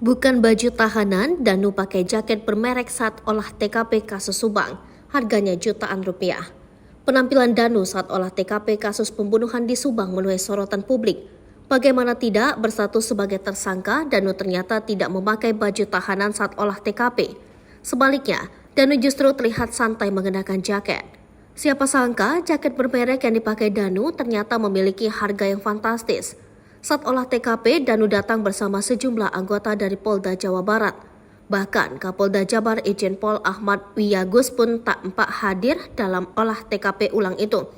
Bukan baju tahanan, Danu pakai jaket bermerek saat olah TKP kasus Subang. Harganya jutaan rupiah. Penampilan Danu saat olah TKP kasus pembunuhan di Subang menuai sorotan publik. Bagaimana tidak, berstatus sebagai tersangka, Danu ternyata tidak memakai baju tahanan saat olah TKP. Sebaliknya, Danu justru terlihat santai mengenakan jaket. Siapa sangka, jaket bermerek yang dipakai Danu ternyata memiliki harga yang fantastis. Saat olah TKP, Danu datang bersama sejumlah anggota dari Polda Jawa Barat. Bahkan Kapolda Jabar Irjen Pol Ahmad Wiyagus pun tampak hadir dalam olah TKP ulang itu.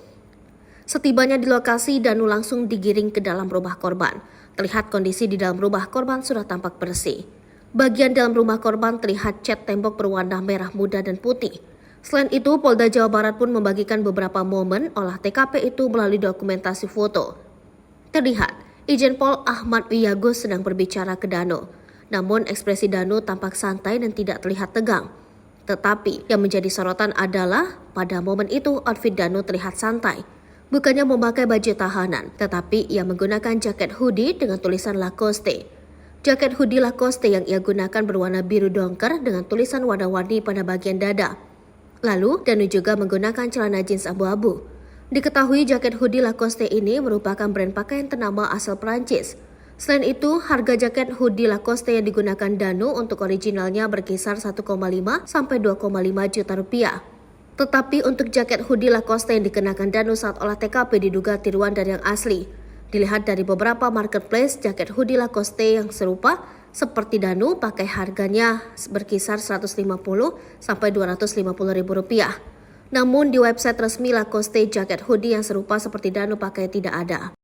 Setibanya di lokasi, Danu langsung digiring ke dalam rumah korban. Terlihat kondisi di dalam rumah korban sudah tampak bersih. Bagian dalam rumah korban terlihat cat tembok berwarna merah muda dan putih. Selain itu, Polda Jawa Barat pun membagikan beberapa momen olah TKP itu melalui dokumentasi foto. Terlihat Irjen Pol Ahmad Wiyagus sedang berbicara ke Danu. Namun ekspresi Danu tampak santai dan tidak terlihat tegang. Tetapi yang menjadi sorotan adalah pada momen itu outfit Danu terlihat santai. Bukannya memakai baju tahanan, tetapi ia menggunakan jaket hoodie dengan tulisan Lacoste. Jaket hoodie Lacoste yang ia gunakan berwarna biru dongker dengan tulisan warna-warni pada bagian dada. Lalu Danu juga menggunakan celana jeans abu-abu. Diketahui jaket hoodie Lacoste ini merupakan brand pakaian ternama asal Prancis. Selain itu, harga jaket hoodie Lacoste yang digunakan Danu untuk originalnya berkisar 1,5 sampai 2,5 juta rupiah. Tetapi untuk jaket hoodie Lacoste yang dikenakan Danu saat olah TKP diduga tiruan dari yang asli. Dilihat dari beberapa marketplace, jaket hoodie Lacoste yang serupa seperti Danu pakai harganya berkisar 150 sampai 250 ribu rupiah. Namun di website resmi Lacoste jaket hoodie yang serupa seperti Danu pakai tidak ada.